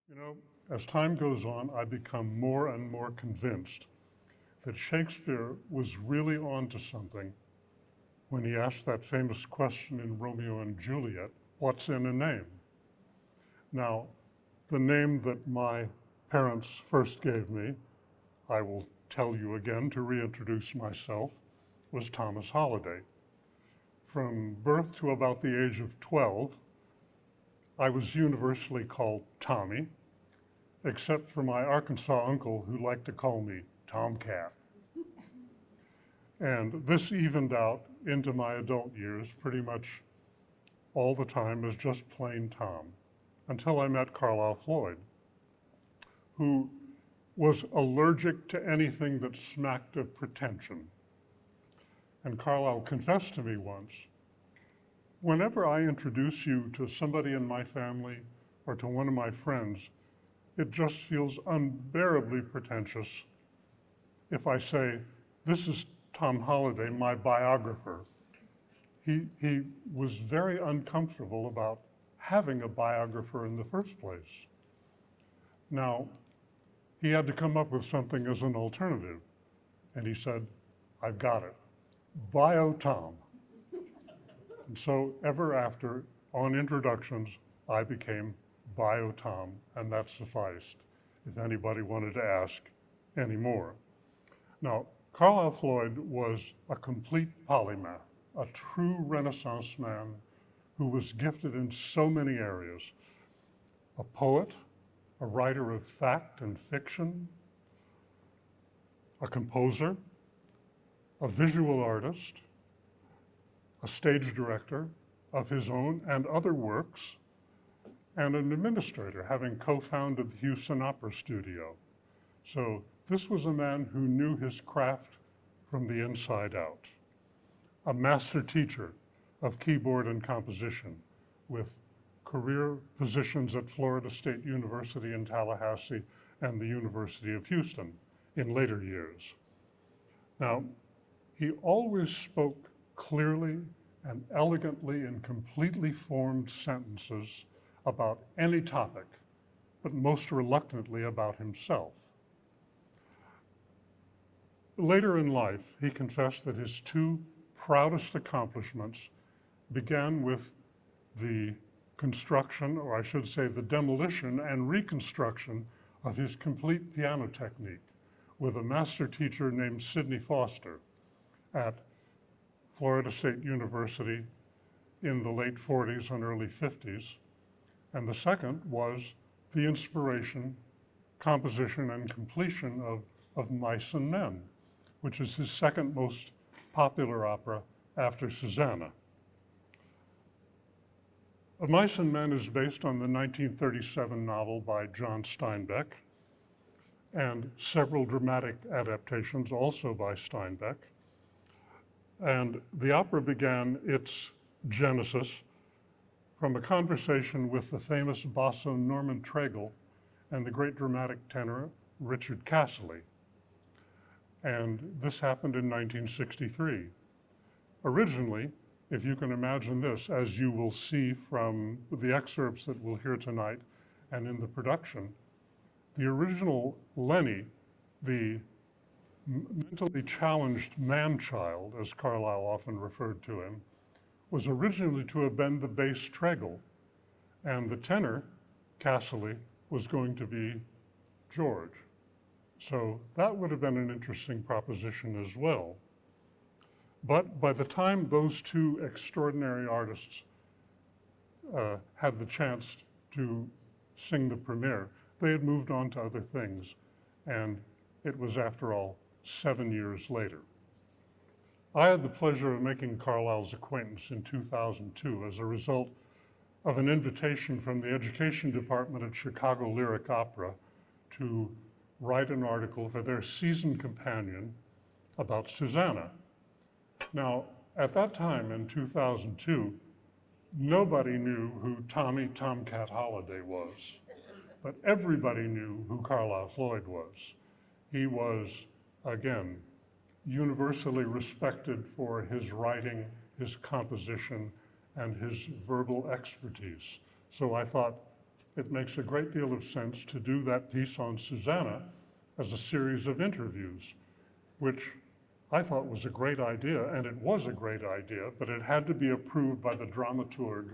You know, as time goes on, I become more and more convinced that Shakespeare was really onto something when he asked that famous question in Romeo and Juliet, what's in a name? Now, the name that my parents first gave me, I will tell you again to reintroduce myself, was Thomas Holliday. From birth to about the age of 12, I was universally called Tommy, except for my Arkansas uncle who liked to call me Tomcat. And this evened out into my adult years pretty much all the time as just plain Tom, until I met Carlisle Floyd, who was allergic to anything that smacked of pretension. And Carlisle confessed to me once, whenever I introduce you to somebody in my family or to one of my friends, it just feels unbearably pretentious if I say, this is Tom Holliday, my biographer. He was very uncomfortable about having a biographer in the first place. Now, he had to come up with something as an alternative. And he said, I've got it, Bio Tom. And so ever after, on introductions, I became Bio Tom, and that sufficed if anybody wanted to ask any more. Now, Carlisle Floyd was a complete polymath, a true Renaissance man who was gifted in so many areas. A poet, a writer of fact and fiction, a composer, a visual artist, a stage director of his own and other works, and an administrator, having co-founded the Houston Opera Studio. So this was a man who knew his craft from the inside out. A master teacher of keyboard and composition with career positions at Florida State University in Tallahassee and the University of Houston in later years. Now, he always spoke clearly and elegantly in completely formed sentences about any topic, but most reluctantly about himself. Later in life, he confessed that his two proudest accomplishments began with the construction, or I should say the demolition and reconstruction of his complete piano technique with a master teacher named Sidney Foster at Florida State University in the late 40s and early 50s. And the second was the inspiration, composition, and completion of Mice and Men, which is his second most popular opera after Susanna. Mice and Men is based on the 1937 novel by John Steinbeck and several dramatic adaptations also by Steinbeck. And the opera began its genesis from a conversation with the famous basso Norman Treigle and the great dramatic tenor Richard Castley. And this happened in 1963. Originally, if you can imagine this, as you will see from the excerpts that we'll hear tonight and in the production, the original Lenny, the mentally challenged man-child, as Carlisle often referred to him, was originally to have been the bass Treigle, and the tenor, Castley, was going to be George. So that would have been an interesting proposition as well. But by the time those two extraordinary artists had the chance to sing the premiere, they had moved on to other things, and it was, after all, 7 years later. I had the pleasure of making Carlisle's acquaintance in 2002 as a result of an invitation from the education department at Chicago Lyric Opera to write an article for their season companion about Susanna. Now, at that time in 2002, nobody knew who Tommy Tomcat Holliday was, but everybody knew who Carlisle Floyd was. He was, again, universally respected for his writing, his composition, and his verbal expertise. So I thought it makes a great deal of sense to do that piece on Susanna as a series of interviews, which I thought was a great idea, and it was a great idea, but it had to be approved by the dramaturg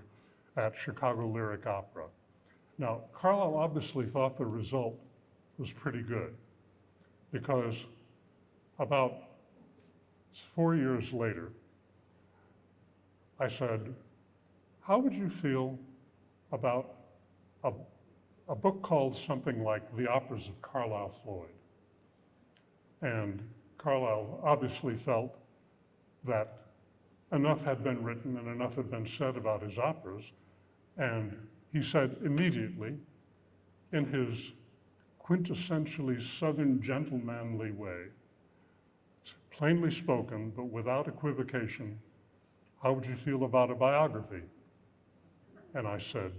at Chicago Lyric Opera. Now, Carlisle obviously thought the result was pretty good, because about 4 years later, I said, how would you feel about a book called something like The Operas of Carlisle Floyd? And Carlisle obviously felt that enough had been written and enough had been said about his operas, and he said immediately, in his quintessentially Southern gentlemanly way, plainly spoken but without equivocation, how would you feel about a biography? And I said,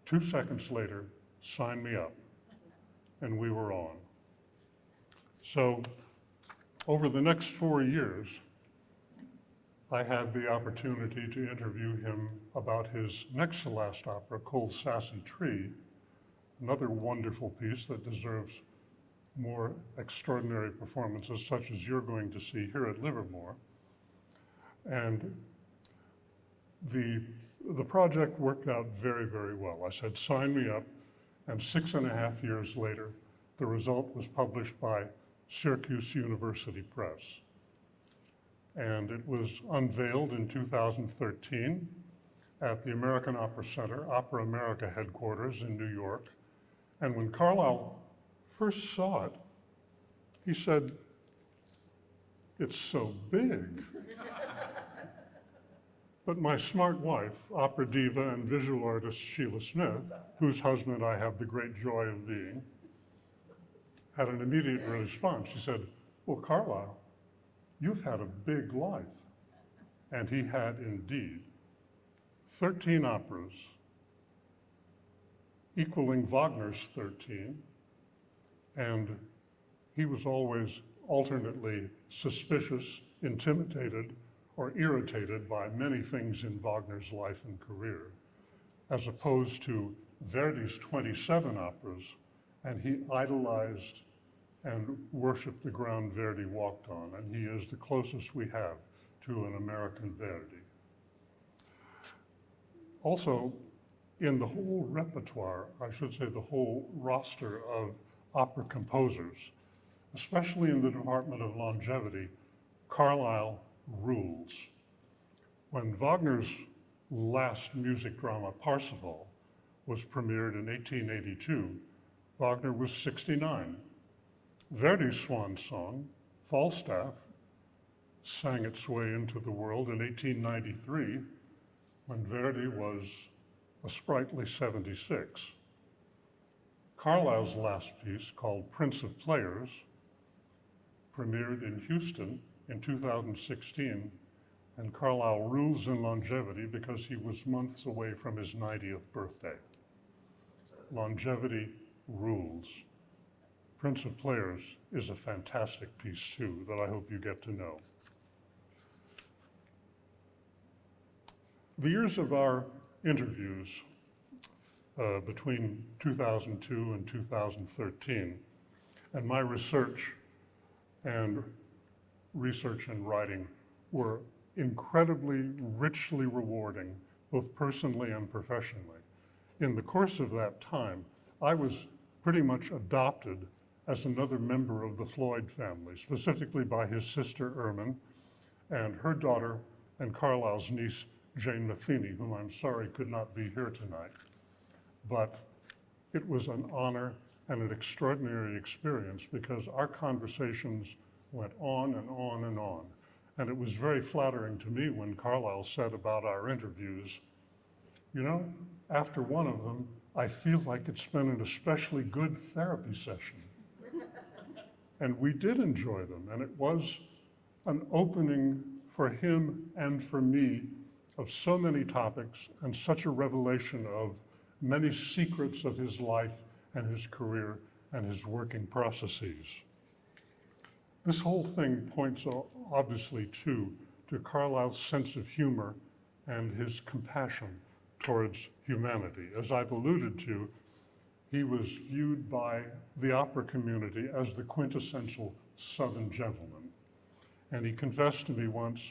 2 seconds later, sign me up. And we were on. So over the next 4 years, I had the opportunity to interview him about his next to last opera, Cold Sassy Tree, another wonderful piece that deserves more extraordinary performances such as you're going to see here at Livermore. And the project worked out very, very well. I said, sign me up, and 6.5 years later, the result was published by Syracuse University Press. And it was unveiled in 2013 at the American Opera Center, Opera America headquarters in New York. And when Carlisle first saw it, he said, it's so big. But my smart wife, opera diva and visual artist Sheila Smith, whose husband I have the great joy of being, had an immediate response. She said, well, Carlisle, you've had a big life. And he had indeed 13 operas, equaling Wagner's 13, and he was always alternately suspicious, intimidated, or irritated by many things in Wagner's life and career, as opposed to Verdi's 27 operas, and he idolized and worshiped the ground Verdi walked on, and he is the closest we have to an American Verdi. Also, in the whole repertoire, I should say the whole roster of opera composers, especially in the department of longevity, Carlisle rules. When Wagner's last music drama, Parsifal, was premiered in 1882, Wagner was 69. Verdi's swan song, Falstaff, sang its way into the world in 1893, when Verdi was a sprightly 76. Carlisle's last piece, called Prince of Players, premiered in Houston in 2016, and Carlisle rules in longevity because he was months away from his 90th birthday. Longevity rules. Prince of Players is a fantastic piece too that I hope you get to know. The years of our interviews between 2002 and 2013, and my research and writing were incredibly richly rewarding, both personally and professionally. In the course of that time, I was pretty much adopted as another member of the Floyd family, specifically by his sister Ermin and her daughter and Carlisle's niece, Jane Matheny, whom I'm sorry could not be here tonight. But it was an honor and an extraordinary experience because our conversations went on and on and on. And it was very flattering to me when Carlisle said about our interviews, you know, after one of them, I feel like it's been an especially good therapy session. And we did enjoy them, and it was an opening for him and for me of so many topics and such a revelation of many secrets of his life and his career and his working processes. This whole thing points obviously to Carlisle's sense of humor and his compassion towards humanity. As I've alluded to, he was viewed by the opera community as the quintessential Southern gentleman. And he confessed to me once,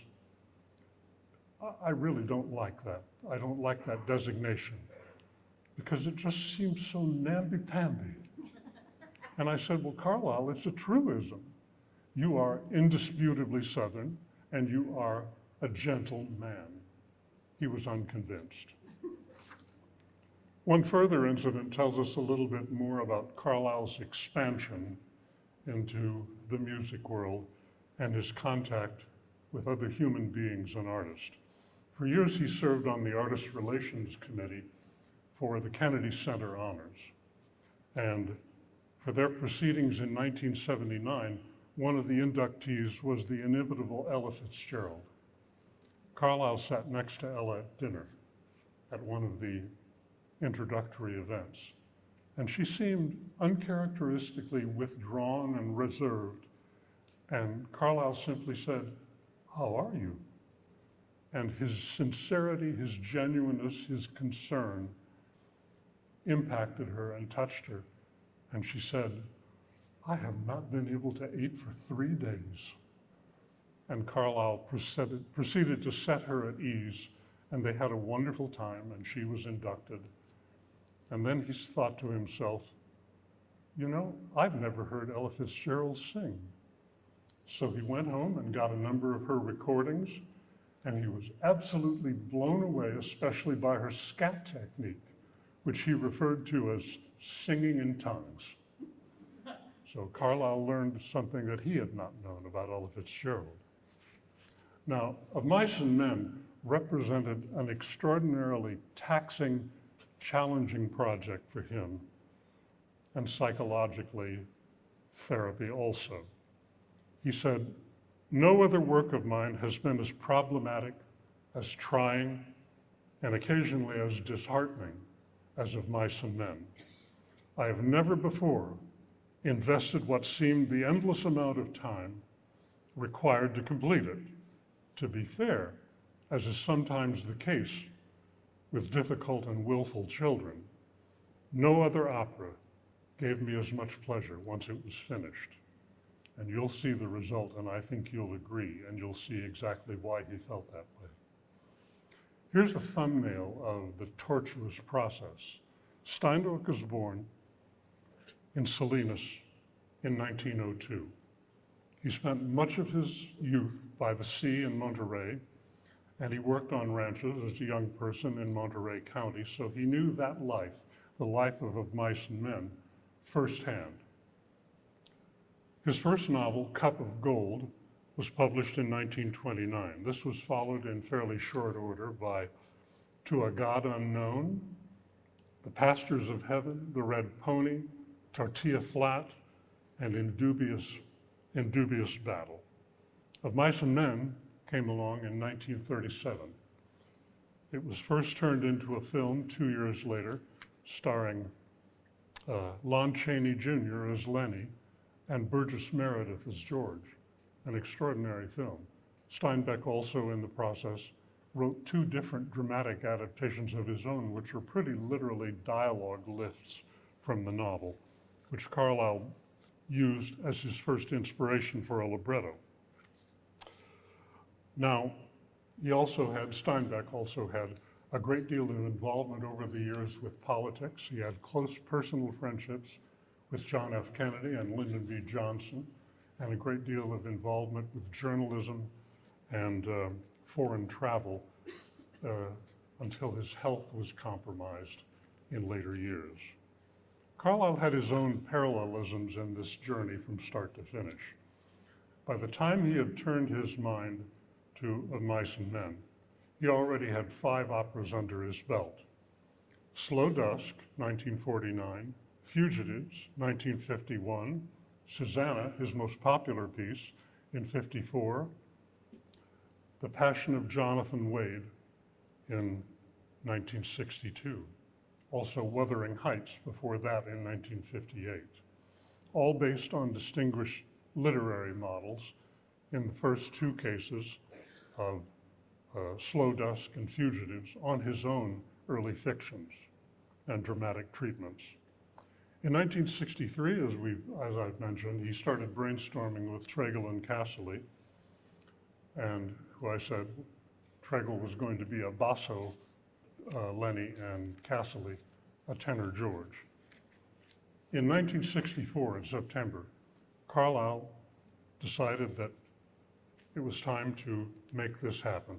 I really don't like that. I don't like that designation because it just seems so namby-pamby. And I said, well, Carlisle, it's a truism. You are indisputably Southern and you are a gentle man. He was unconvinced. One further incident tells us a little bit more about Carlisle's expansion into the music world and his contact with other human beings and artists. For years, he served on the Artist Relations Committee for the Kennedy Center Honors. And for their proceedings in 1979, one of the inductees was the inimitable Ella Fitzgerald. Carlisle sat next to Ella at dinner at one of the introductory events. And she seemed uncharacteristically withdrawn and reserved. And Carlisle simply said, "How are you?" And his sincerity, his genuineness, his concern impacted her and touched her. And she said, "I have not been able to eat for 3 days." And Carlisle proceeded to set her at ease, and they had a wonderful time, and she was inducted. And then he thought to himself, you know, I've never heard Ella Fitzgerald sing. So he went home and got a number of her recordings, and he was absolutely blown away, especially by her scat technique, which he referred to as singing in tongues. So Carlisle learned something that he had not known about Ella Fitzgerald. Now, Of Mice and Men represented an extraordinarily taxing, challenging project for him, and psychologically therapy also. He said, "No other work of mine has been as problematic, as trying, and occasionally as disheartening as Of Mice and Men. I have never before invested what seemed the endless amount of time required to complete it. To be fair, as is sometimes the case with difficult and willful children, no other opera gave me as much pleasure once it was finished." And you'll see the result, and I think you'll agree, and you'll see exactly why he felt that way. Here's a thumbnail of the tortuous process. Steinbeck was born in Salinas in 1902. He spent much of his youth by the sea in Monterey, and he worked on ranches as a young person in Monterey County, so he knew that life, the life of Mice and Men, firsthand. His first novel, Cup of Gold, was published in 1929. This was followed in fairly short order by To a God Unknown, The Pastures of Heaven, The Red Pony, Tortilla Flat, and In Dubious Battle. Of Mice and Men came along in 1937. It was first turned into a film 2 years later, starring Lon Chaney Jr. as Lenny and Burgess Meredith as George, an extraordinary film. Steinbeck also, in the process, wrote 2 different dramatic adaptations of his own, which are pretty literally dialogue lifts from the novel, which Carlisle used as his first inspiration for a libretto. Now, Steinbeck also had a great deal of involvement over the years with politics. He had close personal friendships with John F. Kennedy and Lyndon B. Johnson, and a great deal of involvement with journalism and foreign travel until his health was compromised in later years. Carlisle had his own parallelisms in this journey from start to finish. By the time he had turned his mind to Of Mice and Men, he already had 5 operas under his belt. Slow Dusk, 1949, Fugitives, 1951, Susanna, his most popular piece, in 54, The Passion of Jonathan Wade in 1962, also Wuthering Heights before that in 1958, all based on distinguished literary models, in the first 2 cases of Slow Dusk and Fugitives, on his own early fictions and dramatic treatments. In 1963, as I've mentioned, he started brainstorming with Tregel and Casserly, and who I said Tregel was going to be a basso Lenny and Casserly a tenor George. In 1964, in September, Carlisle decided that it was time to make this happen.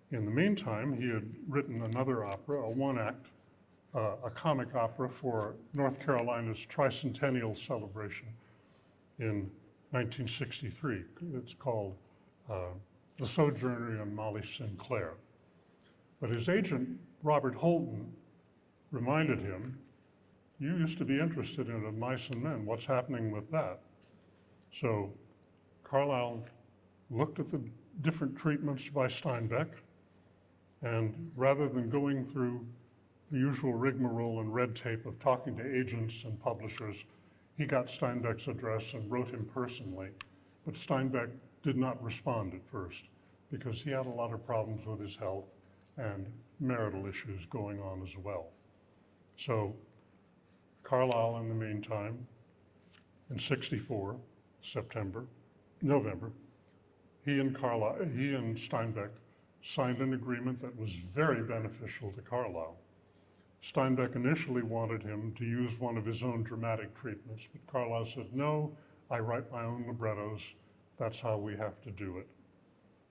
In the meantime, he had written another opera, a one-act, a comic opera for North Carolina's tricentennial celebration in 1963. It's called The Sojourner and Molly Sinclair. But his agent, Robert Holton, reminded him, you used to be interested in Of Mice and Men. What's happening with that? So Carlisle looked at the different treatments by Steinbeck, and rather than going through the usual rigmarole and red tape of talking to agents and publishers, he got Steinbeck's address and wrote him personally. But Steinbeck did not respond at first because he had a lot of problems with his health and marital issues going on as well. So Carlisle, in the meantime, in '64, November, he and Steinbeck signed an agreement that was very beneficial to Carlisle. Steinbeck initially wanted him to use one of his own dramatic treatments, but Carlisle said, no, I write my own librettos. That's how we have to do it.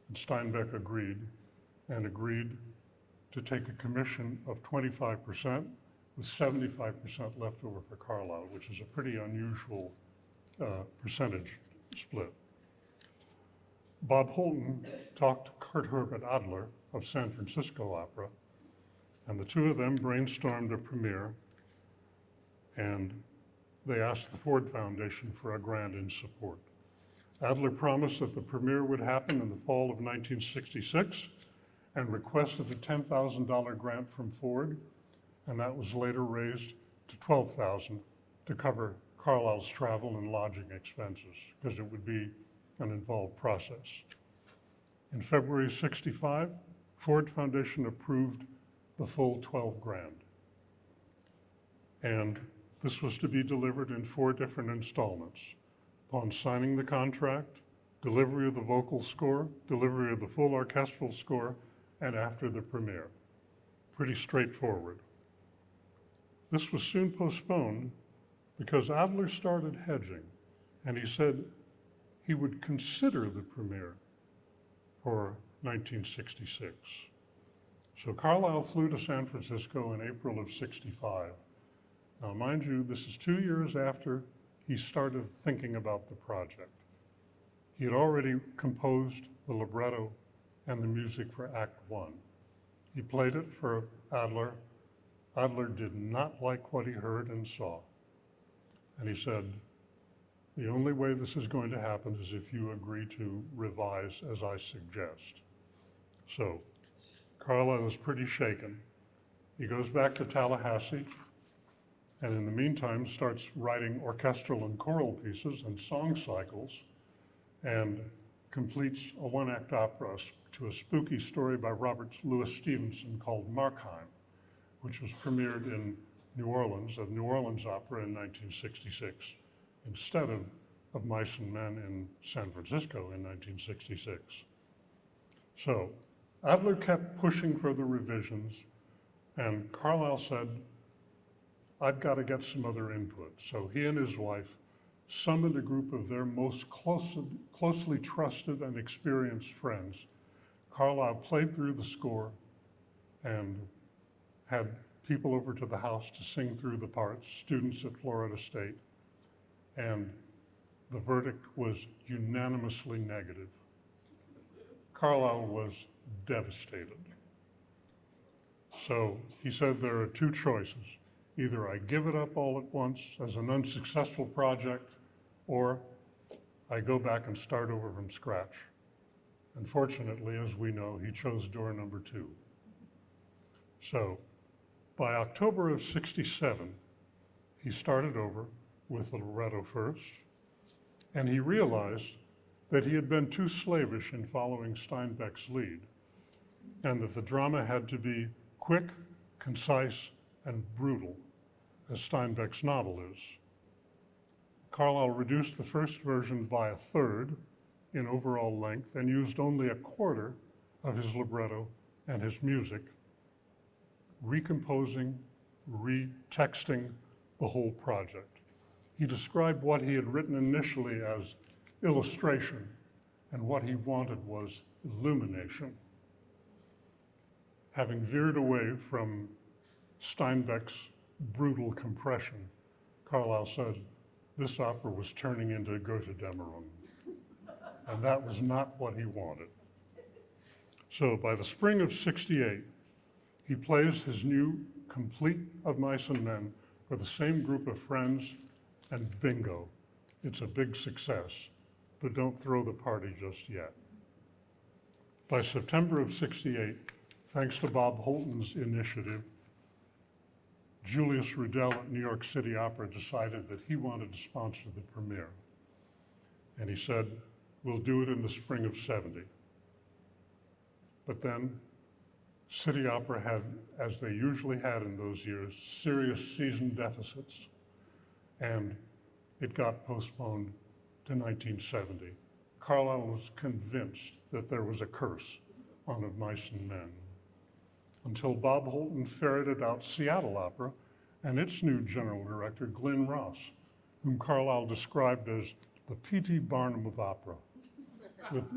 And Steinbeck agreed to take a commission of 25% with 75% left over for Carlisle, which is a pretty unusual percentage split. Bob Holton talked to Kurt Herbert Adler of San Francisco Opera, and the two of them brainstormed a premiere, and they asked the Ford Foundation for a grant in support. Adler promised that the premiere would happen in the fall of 1966 and requested a $10,000 grant from Ford, and that was later raised to $12,000 to cover Carlisle's travel and lodging expenses, because it would be an involved process. In February '65, Ford Foundation approved the full 12 grand. And this was to be delivered in 4 different installments. Upon signing the contract, delivery of the vocal score, delivery of the full orchestral score, and after the premiere. Pretty straightforward. This was soon postponed because Adler started hedging, and he said he would consider the premiere for 1966. So Carlisle flew to San Francisco in April of '65. Now, mind you, this is 2 years after he started thinking about the project. He had already composed the libretto and the music for Act 1. He played it for Adler. Adler did not like what he heard and saw. And he said, the only way this is going to happen is if you agree to revise as I suggest. So Carlisle is pretty shaken. He goes back to Tallahassee, and in the meantime starts writing orchestral and choral pieces and song cycles, and completes a one-act opera to a spooky story by Robert Louis Stevenson called Markheim, which was premiered in New Orleans, at New Orleans Opera in 1966, instead of Mice and Men in San Francisco in 1966. So Adler kept pushing for the revisions, and Carlisle said, I've got to get some other input. So he and his wife summoned a group of their most closely trusted and experienced friends. Carlisle played through the score and had people over to the house to sing through the parts, students at Florida State, and the verdict was unanimously negative. Carlisle was devastated. So he said there are 2 choices. Either I give it up all at once as an unsuccessful project, or I go back and start over from scratch. Unfortunately, as we know, he chose door number 2. So by October of '67, he started over with the libretto first, and he realized that he had been too slavish in following Steinbeck's lead, and that the drama had to be quick, concise, and brutal. as Steinbeck's novel is. Carlisle reduced the first version by a third in overall length and used only a quarter of his libretto and his music, recomposing, retexting the whole project. He described what he had written initially as illustration, and what he wanted was illumination. Having veered away from Steinbeck's brutal compression, Carlisle said, this opera was turning into Götterdämmerung, and that was not what he wanted. So by the spring of '68, he plays his new complete Of Mice and Men for the same group of friends, and bingo, it's a big success, but don't throw the party just yet. By September of '68, thanks to Bob Holton's initiative, Julius Rudell at New York City Opera decided that he wanted to sponsor the premiere. And he said, we'll do it in the spring of '70. But then City Opera had, as they usually had in those years, serious season deficits, and it got postponed to 1970. Carlisle was convinced that there was a curse on Of Mice and Men, until Bob Holton ferreted out Seattle Opera and its new general director, Glenn Ross, whom Carlisle described as the P.T. Barnum of opera,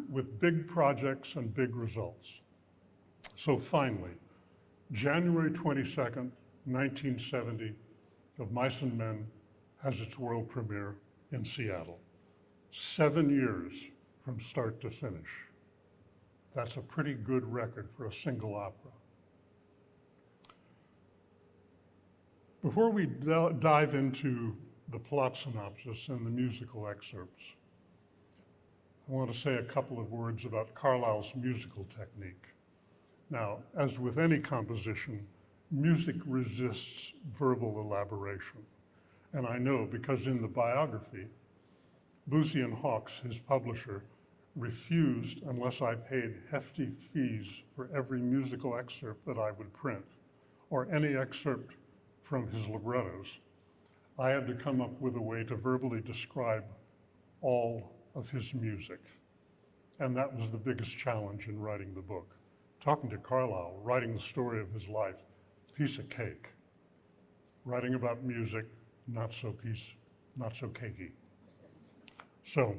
with big projects and big results. So finally, January 22nd, 1970, Of Mice and Men has its world premiere in Seattle. 7 years from start to finish. That's a pretty good record for a single opera. Before we dive into the plot synopsis and the musical excerpts, I want to say a couple of words about Carlisle's musical technique. Now, as with any composition, music resists verbal elaboration. And I know because in the biography, Boosey and Hawkes, his publisher, refused unless I paid hefty fees for every musical excerpt that I would print, or any excerpt from his librettos. I had to come up with a way to verbally describe all of his music. And that was the biggest challenge in writing the book. Talking to Carlisle, writing the story of his life, piece of cake. Writing about music, not so cakey. So,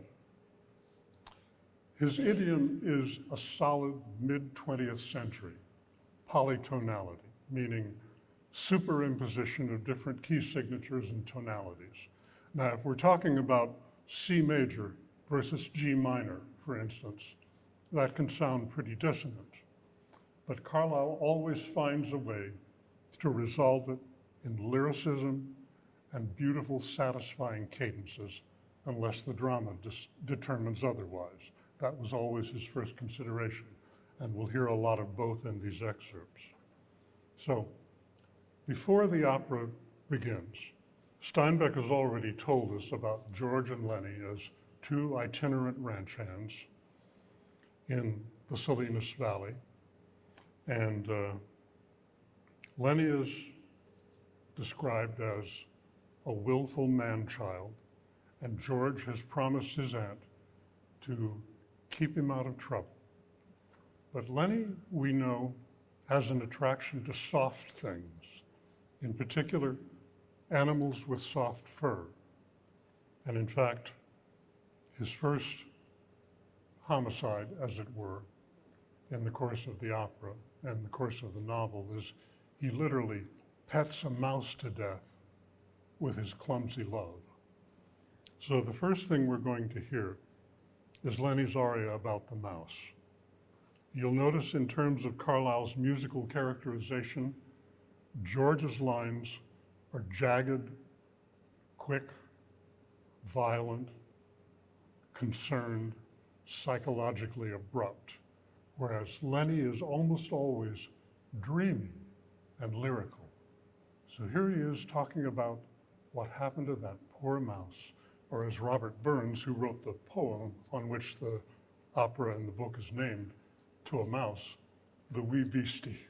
his idiom is a solid mid-20th century polytonality, meaning superimposition of different key signatures and tonalities. Now, if we're talking about C major versus G minor, for instance, that can sound pretty dissonant. But Carlisle always finds a way to resolve it in lyricism and beautiful, satisfying cadences, unless the drama determines otherwise. That was always his first consideration, and we'll hear a lot of both in these excerpts. So, before the opera begins, Steinbeck has already told us about George and Lenny as two itinerant ranch hands in the Salinas Valley. And Lenny is described as a willful man-child, and George has promised his aunt to keep him out of trouble. But Lenny, we know, has an attraction to soft things, in particular, animals with soft fur. And in fact, his first homicide, as it were, in the course of the opera and the course of the novel is he literally pets a mouse to death with his clumsy love. So the first thing we're going to hear is Lenny's aria about the mouse. You'll notice in terms of Carlisle's musical characterization, George's lines are jagged, quick, violent, concerned, psychologically abrupt, whereas Lenny is almost always dreamy and lyrical. So here he is talking about what happened to that poor mouse, or as Robert Burns, who wrote the poem on which the opera and the book is named, to a mouse, the wee beastie.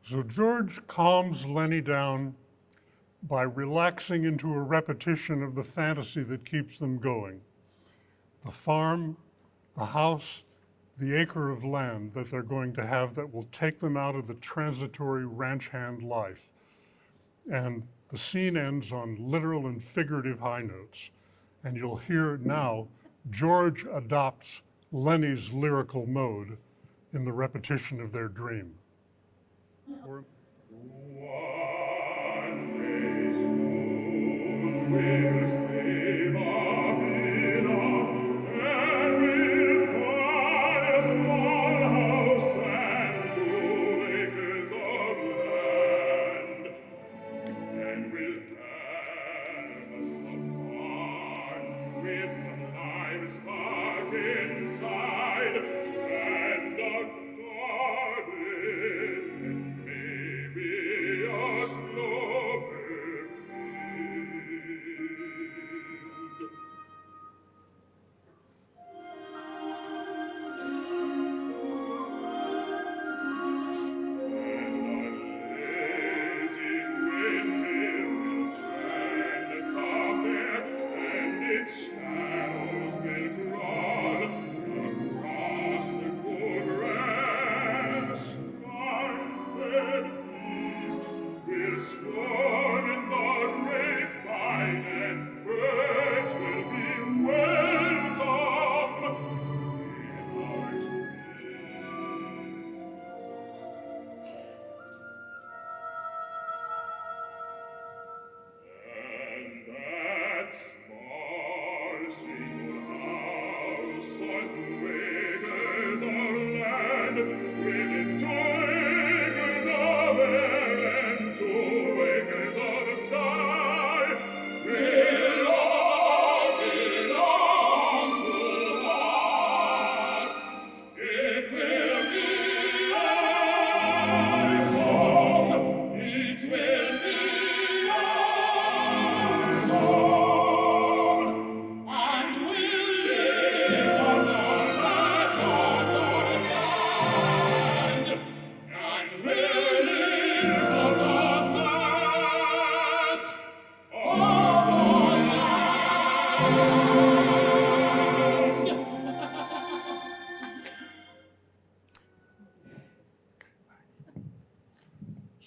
So George calms Lenny down by relaxing into a repetition of the fantasy that keeps them going. The farm, the house, the acre of land that they're going to have that will take them out of the transitory ranch hand life. And the scene ends on literal and figurative high notes. And you'll hear now George adopts Lenny's lyrical mode in the repetition of their dream. One day soon we'll save up enough, and we'll buy a small house and 2 acres of land, and we'll have us a barn with some livestock inside, and a garden. Shadows will crawl across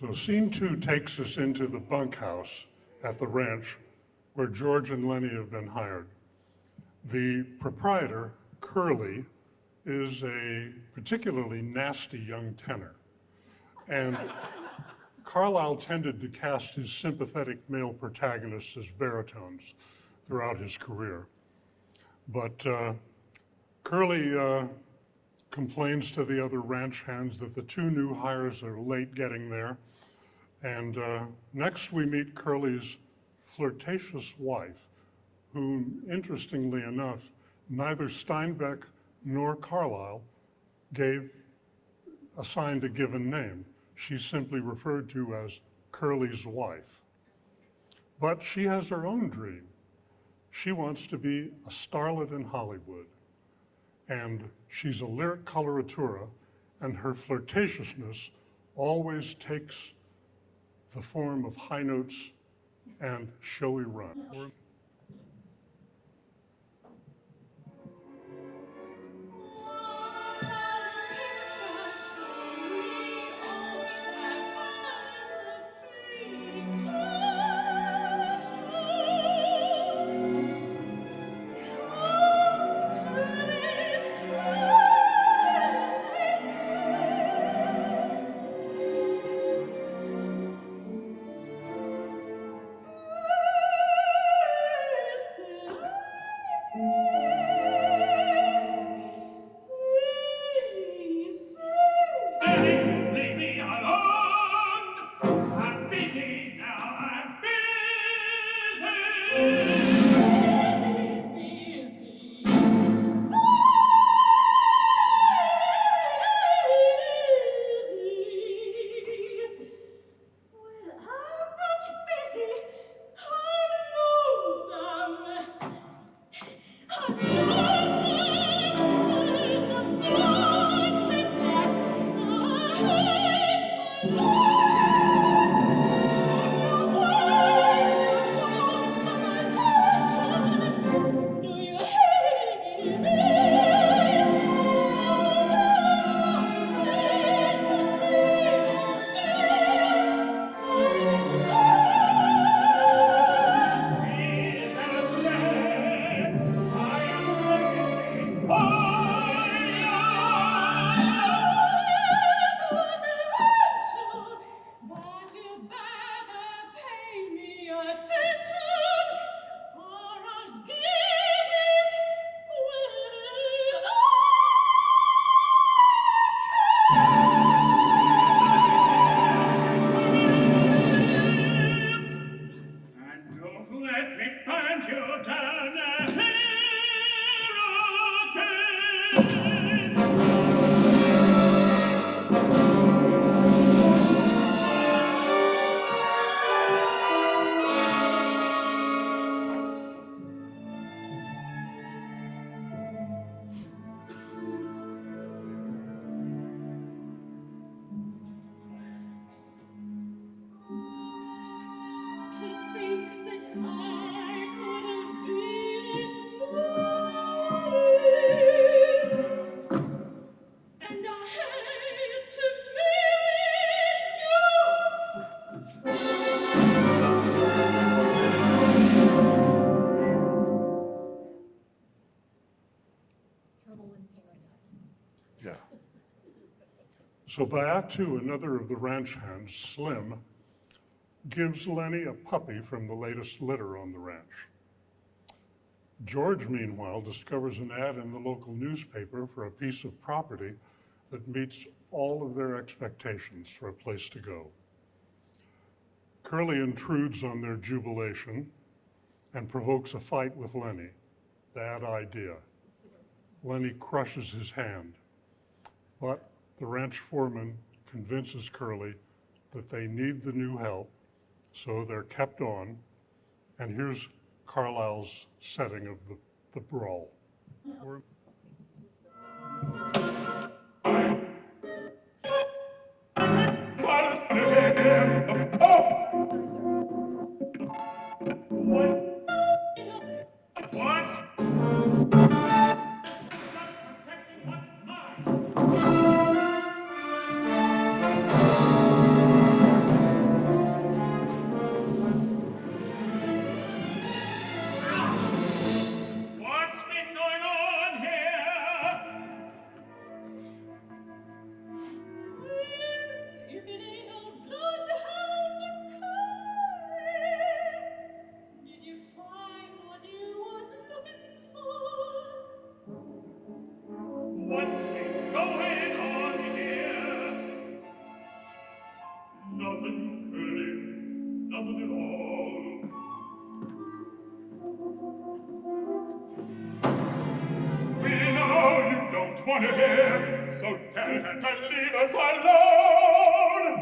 So scene 2 takes us into the bunkhouse at the ranch where George and Lenny have been hired. The proprietor, Curly, is a particularly nasty young tenor. And Carlisle tended to cast his sympathetic male protagonists as baritones throughout his career. But Curly complains to the other ranch hands that the 2 new hires are late getting there. And next we meet Curly's flirtatious wife, whom, interestingly enough, neither Steinbeck nor Carlisle assigned a given name. She's simply referred to as Curly's wife. But she has her own dream. She wants to be a starlet in Hollywood. And she's a lyric coloratura, and her flirtatiousness always takes the form of high notes and showy run. So by Act 2, another of the ranch hands, Slim, gives Lenny a puppy from the latest litter on the ranch. George, meanwhile, discovers an ad in the local newspaper for a piece of property that meets all of their expectations for a place to go. Curly intrudes on their jubilation and provokes a fight with Lenny. Bad idea. Lenny crushes his hand, but the ranch foreman convinces Curly that they need the new help, so they're kept on. And here's Carlisle's setting of the brawl. Nothing, Curly, nothing at all. We know you don't want to hear, so tell her to leave us alone.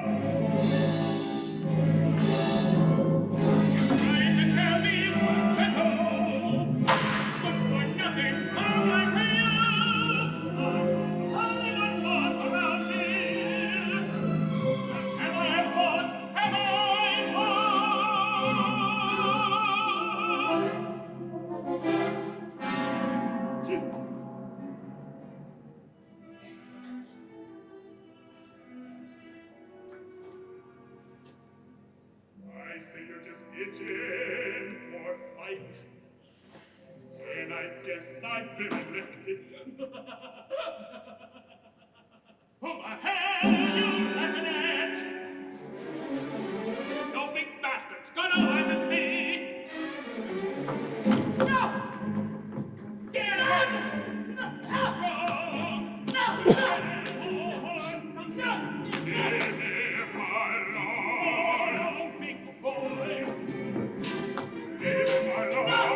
Trying to tell me what to do. Good for nothing, all I feel. I was lost around here. Am I lost? Am I lost? I say you're just itching for fight. And I guess I've been elected. Who the hell you laughing at? No big bastard's gonna laugh at me. No! Get out! No! No! No! No! Give him my love. Big boy. Give him my love.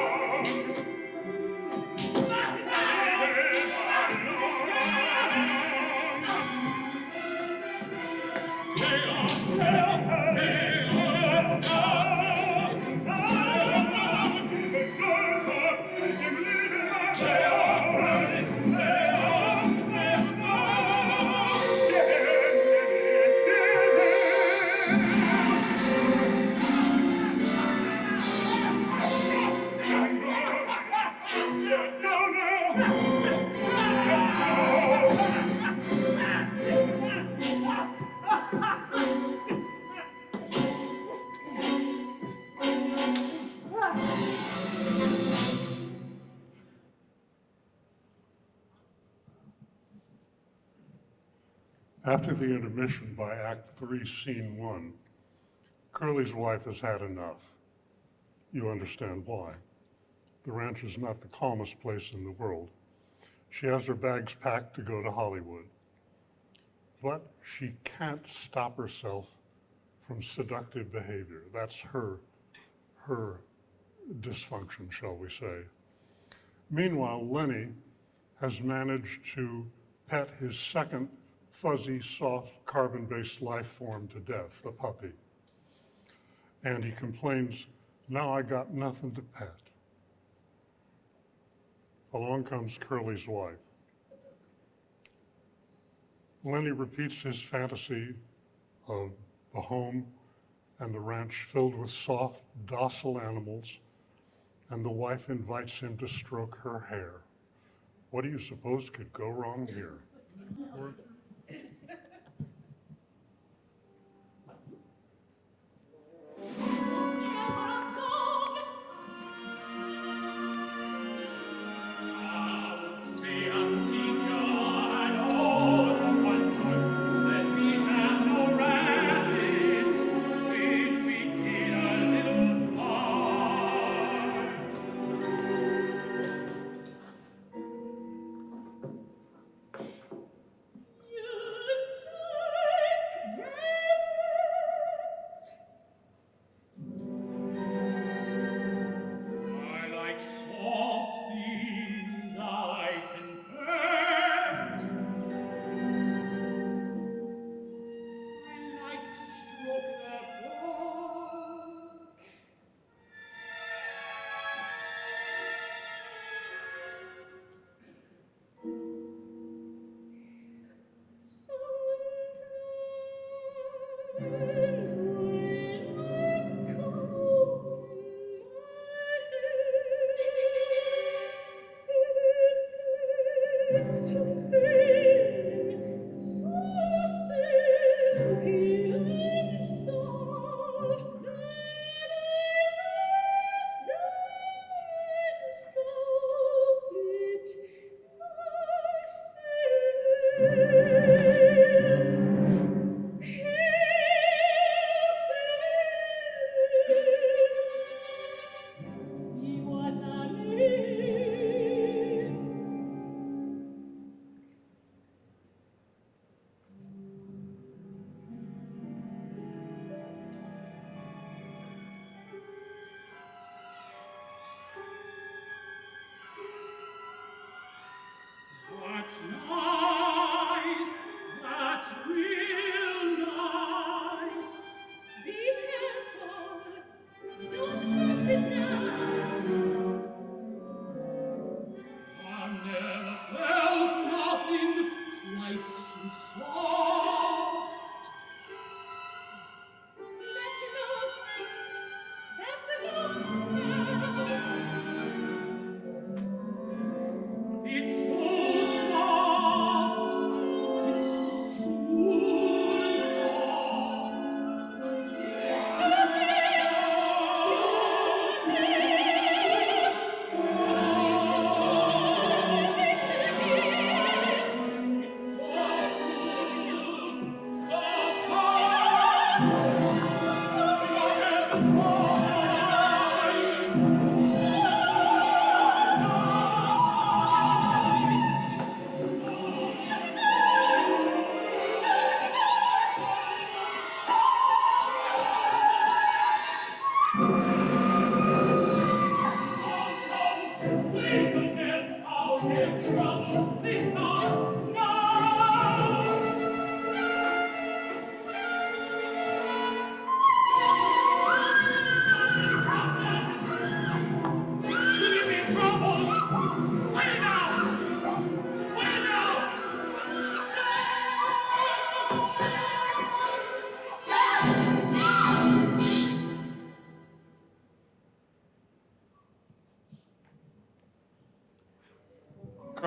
After the intermission by Act 3, Scene 1, Curly's wife has had enough. You understand why. The ranch is not the calmest place in the world. She has her bags packed to go to Hollywood. But she can't stop herself from seductive behavior. That's her dysfunction, shall we say. Meanwhile, Lenny has managed to pet his second fuzzy, soft, carbon-based life form to death, the puppy. And he complains, now I got nothing to pet. Along comes Curly's wife. Lenny repeats his fantasy of the home and the ranch filled with soft, docile animals, and the wife invites him to stroke her hair. What do you suppose could go wrong here?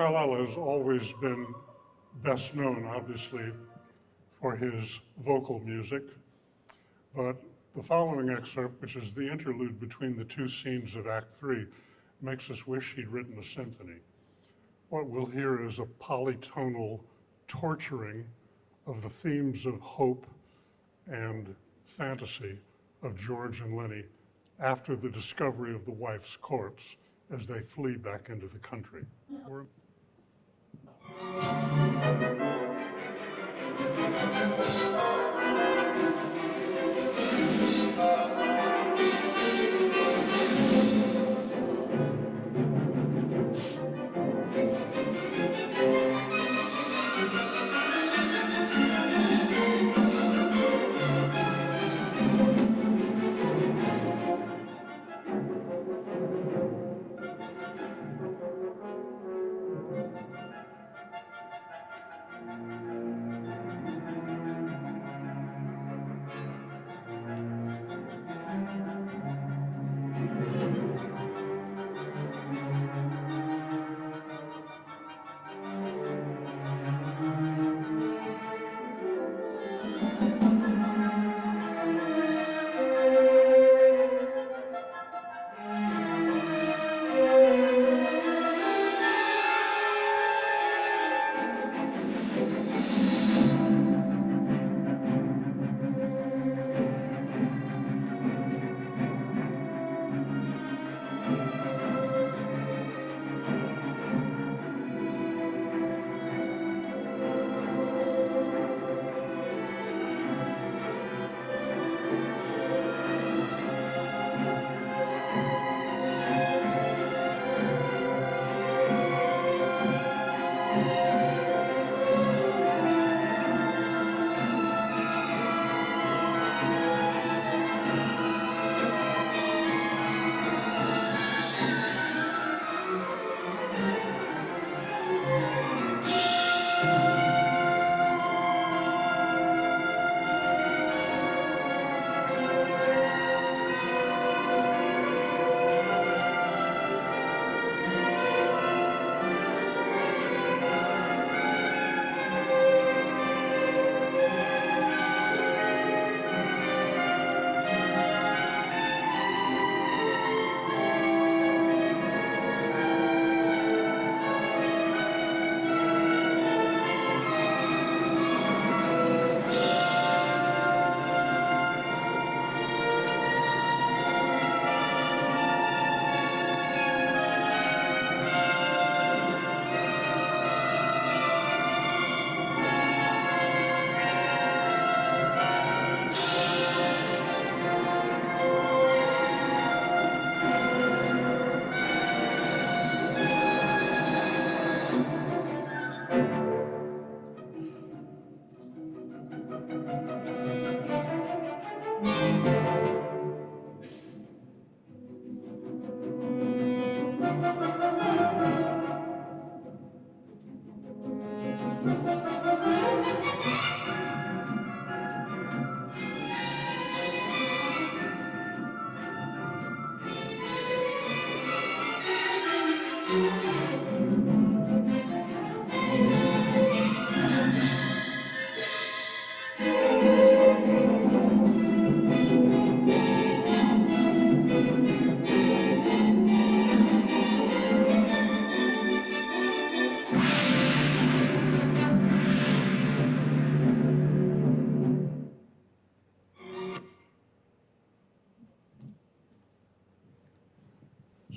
Carlisle has always been best known, obviously, for his vocal music, but the following excerpt, which is the interlude between the two scenes of Act 3, makes us wish he'd written a symphony. What we'll hear is a polytonal torturing of the themes of hope and fantasy of George and Lenny after the discovery of the wife's corpse as they flee back into the country.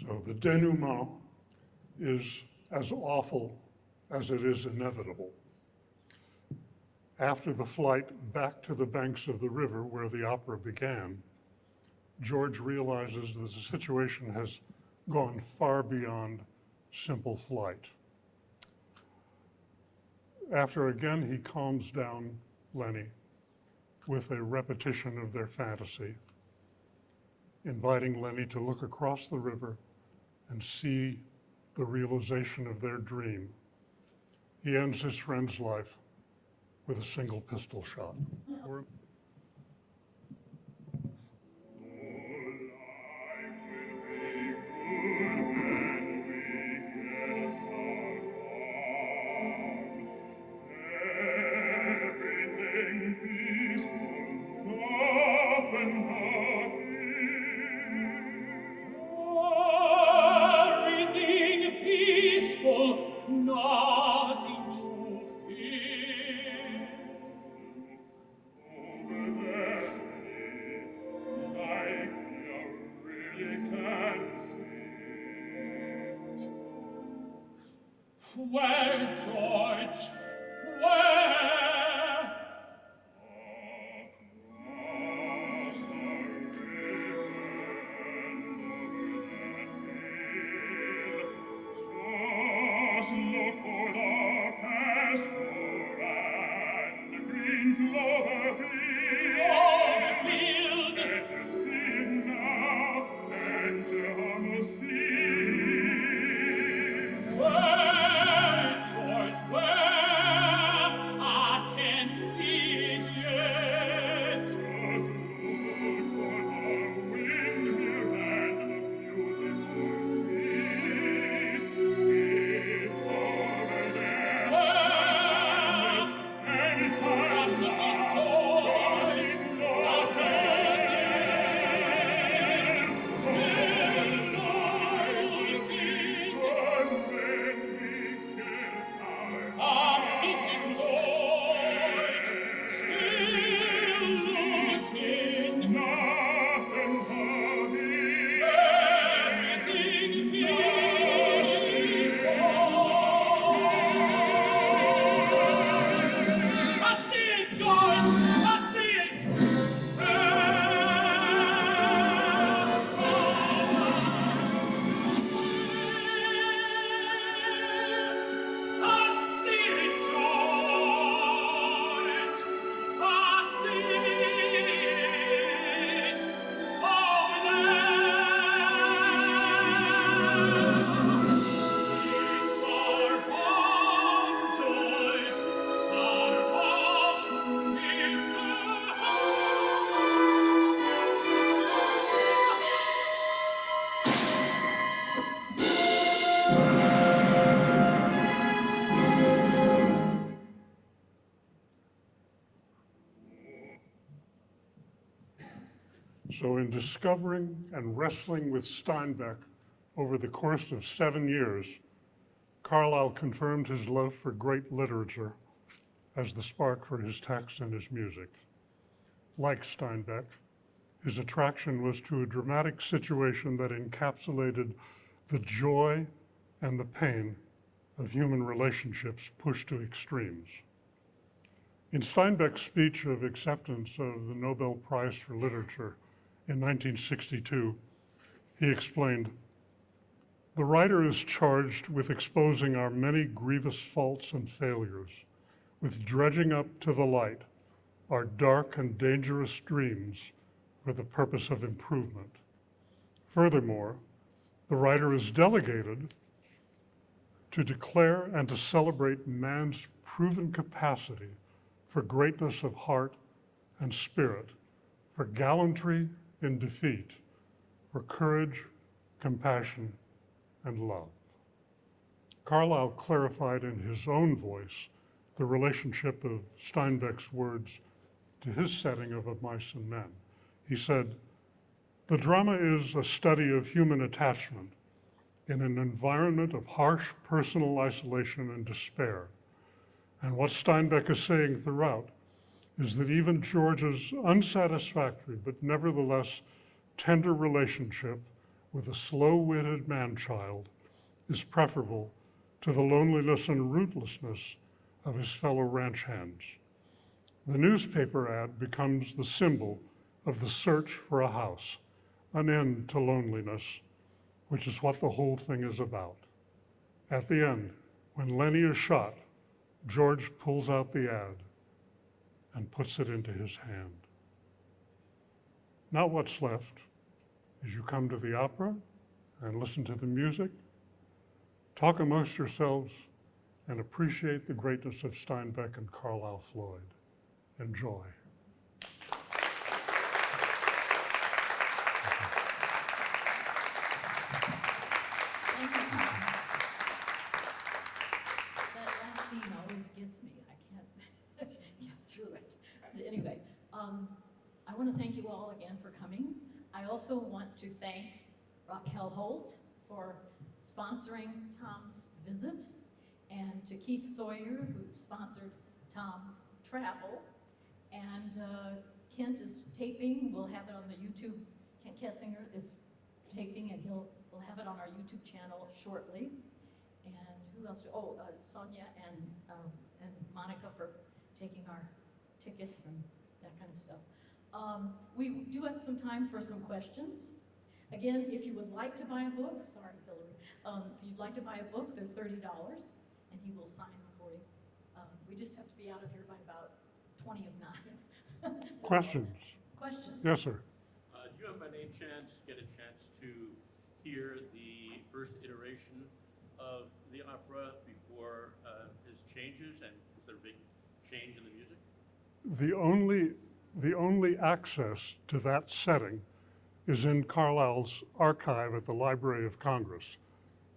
So the denouement is as awful as it is inevitable. After the flight back to the banks of the river where the opera began, George realizes that the situation has gone far beyond simple flight. After again he calms down Lenny with a repetition of their fantasy, inviting Lenny to look across the river and see the realization of their dream. He ends his friend's life with a single pistol shot. George, where? Across the river and over that hill, just look for the pasture and the green clover field. And you see now, and you almost see. Where, George, where? I can't see it yet. Just look for the windmill and the beautiful trees. It's over there. Where? And it comes now. George, look ahead. Still looking. And when we get aside, I'm looking, George. Still looking. Nothing hurry. Everything is wrong. I see it, George. I see it. I see it, George. I see it over there. It's our home, George. Our home. It's our So in discovering and wrestling with Steinbeck over the course of 7 years, Carlisle confirmed his love for great literature as the spark for his text and his music. Like Steinbeck, his attraction was to a dramatic situation that encapsulated the joy and the pain of human relationships pushed to extremes. In Steinbeck's speech of acceptance of the Nobel Prize for Literature in 1962, he explained, "The writer is charged with exposing our many grievous faults and failures, with dredging up to the light our dark and dangerous dreams for the purpose of improvement. Furthermore, the writer is delegated to declare and to celebrate man's proven capacity for greatness of heart and spirit, for gallantry in defeat, for courage, compassion, and love." Carlisle clarified in his own voice the relationship of Steinbeck's words to his setting of Mice and Men. He said, "The drama is a study of human attachment in an environment of harsh personal isolation and despair. And what Steinbeck is saying throughout is that even George's unsatisfactory but nevertheless tender relationship with a slow-witted man-child is preferable to the loneliness and rootlessness of his fellow ranch hands. The newspaper ad becomes the symbol of the search for a house, an end to loneliness, which is what the whole thing is about. At the end, when Lenny is shot, George pulls out the ad and puts it into his hand. Now what's left is you come to the opera and listen to the music, talk amongst yourselves, and appreciate the greatness of Steinbeck and Carlisle Floyd. Enjoy. Thank you. That last scene always gets me. I can't get through it. But anyway, I want to thank you all again for coming. I also want to thank Raquel Holt for sponsoring Tom's visit, and to Keith Sawyer, who sponsored Tom's travel. And Kent is taping. We'll have it on the YouTube. Kent Ketzinger is taping, and we'll have it on our YouTube channel shortly. And who else? Oh, Sonia and Monica for taking our tickets and that kind of stuff. We do have some time for some questions. Again, if you would like to buy a book, sorry, Hillary, if you'd like to buy a book, they're $30, and he will sign them for you. We just have to be out of here by about 20 of 9. Questions? Questions? Yes, sir. Do you have by any chance get a chance to hear the first iteration of the opera before his changes, and was there a big change in the music? The only access to that setting is in Carlisle's archive at the Library of Congress,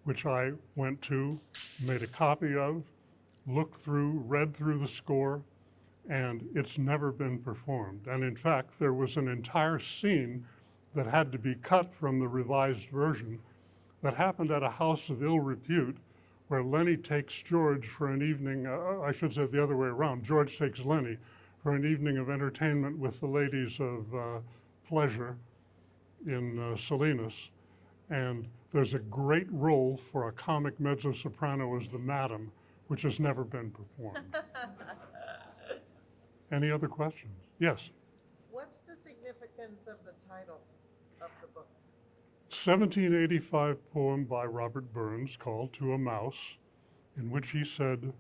which I went to, made a copy of, looked through, read through the score, and it's never been performed. And in fact, there was an entire scene that had to be cut from the revised version that happened at a house of ill repute, where Lenny takes George for an evening, I should say the other way around, George takes Lenny for an evening of entertainment with the ladies of pleasure in Salinas. And there's a great role for a comic mezzo-soprano as the Madam, which has never been performed. Any other questions? Yes. What's the significance of the title of the book? 1785 poem by Robert Burns called To a Mouse, in which he said,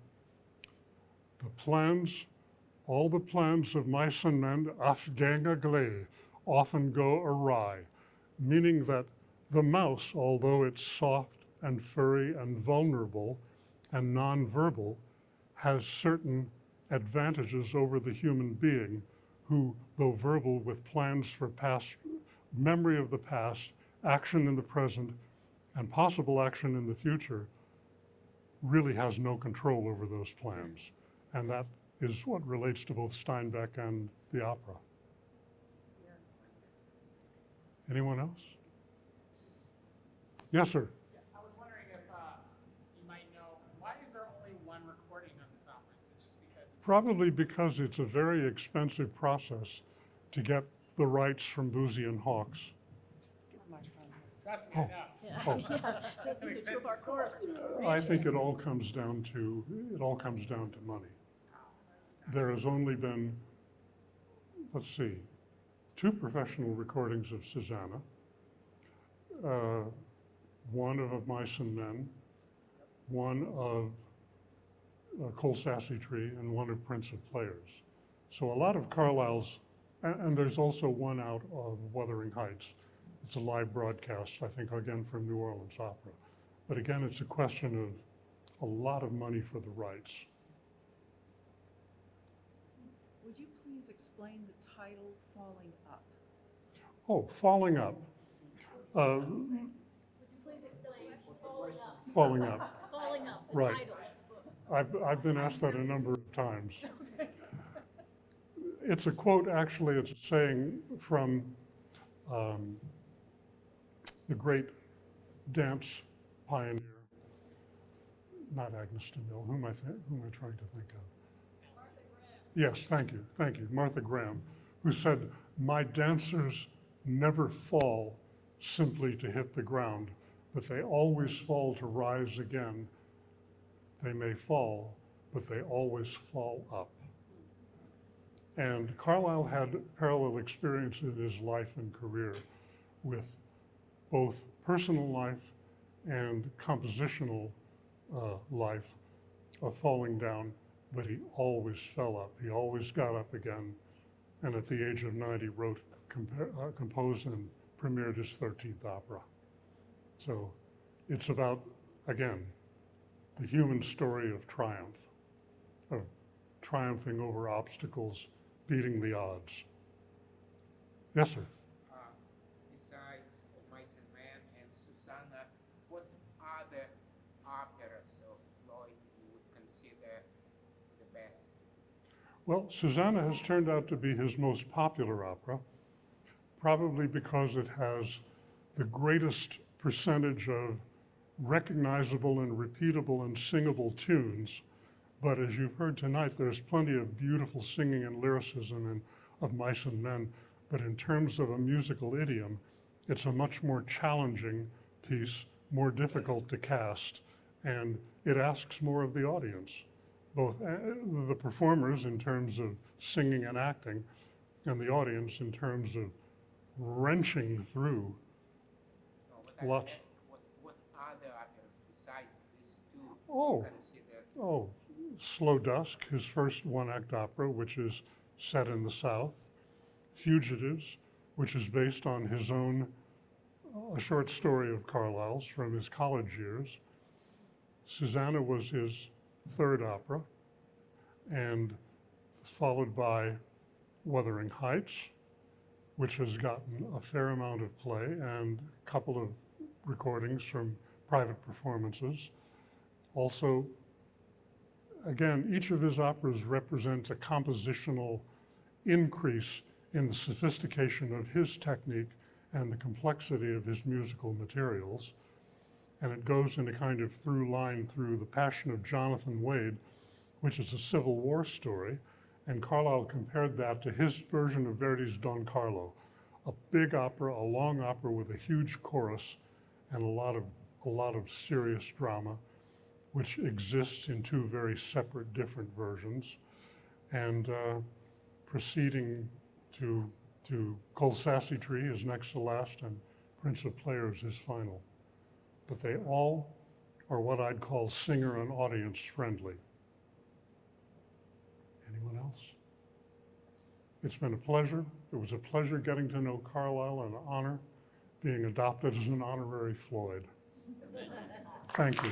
all the plans of mice and men afgänge often go awry, meaning that the mouse, although it's soft and furry and vulnerable and nonverbal, has certain advantages over the human being who, though verbal with plans for past, memory of the past, action in the present, and possible action in the future, really has no control over those plans. And that is what relates to both Steinbeck and the opera. Anyone else? Yes, sir. I was wondering if you might know, why is there only one recording of this opera? Is it just because it's... Probably because it's a very expensive process to get the rights from Boozy and Hawks. Much fun. Trust me, I know. Yeah. Oh. Yeah. That's an These are two of expensive our score. choristers. I think it all comes down to money. There has only been, let's see, 2 professional recordings of Susanna, one of Mice and Men, one of Cole Sassy Tree, and one of Prince of Players. So a lot of Carlisle's, and there's also one out of Wuthering Heights. It's a live broadcast, I think, again, from New Orleans Opera. But again, it's a question of a lot of money for the rights. Would you please explain the title, Falling Up? Oh, Falling Up. Would you please explain Falling Up? Falling Up. Falling Up, the Right. title of the book. I've been asked that a number of times. It's a quote, actually, it's a saying from the great dance pioneer, not Agnes DeMille, who am I trying to think of? Martha Graham. Yes, thank you, Martha Graham, who said, "My dancers never fall simply to hit the ground, but they always fall to rise again. They may fall, but they always fall up." And Carlisle had parallel experience in his life and career with both personal life and compositional life of falling down, but he always fell up. He always got up again, and at the age of 90 wrote, composed and premiered his 13th opera. So it's about, again, the human story of triumph, of triumphing over obstacles, beating the odds. Yes, sir. Besides Mice and Men and Susanna, what other operas of Floyd you would consider the best? Well, Susanna has turned out to be his most popular opera, probably because it has the greatest percentage of recognizable and repeatable and singable tunes. But as you've heard tonight, there's plenty of beautiful singing and lyricism of Mice and Men. But in terms of a musical idiom, it's a much more challenging piece, more difficult to cast, And it asks more of the audience, both the performers in terms of singing and acting, and the audience in terms of wrenching through No, but I lots. asked what other operas besides these two Oh. considered. Oh, Slow Dusk, his first one-act opera, which is set in the South. Fugitives, which is based on his own, a short story of Carlyle's from his college years. Susanna was his third opera, and followed by Wuthering Heights, which has gotten a fair amount of play and a couple of recordings from private performances. Also, again, each of his operas represents a compositional increase in the sophistication of his technique and the complexity of his musical materials. And it goes in a kind of through line through The Passion of Jonathan Wade, which is a Civil War story. And Carlyle compared that to his version of Verdi's Don Carlo, a big opera, a long opera with a huge chorus and a lot of serious drama, which exists in two very separate, different versions. And proceeding to Cold Sassy Tree is next to last, and Prince of Players is final. But they all are what I'd call singer and audience friendly. Anyone else? It's been a pleasure. It was a pleasure getting to know Carlyle, and an honor being adopted as an honorary Floyd. Thank you.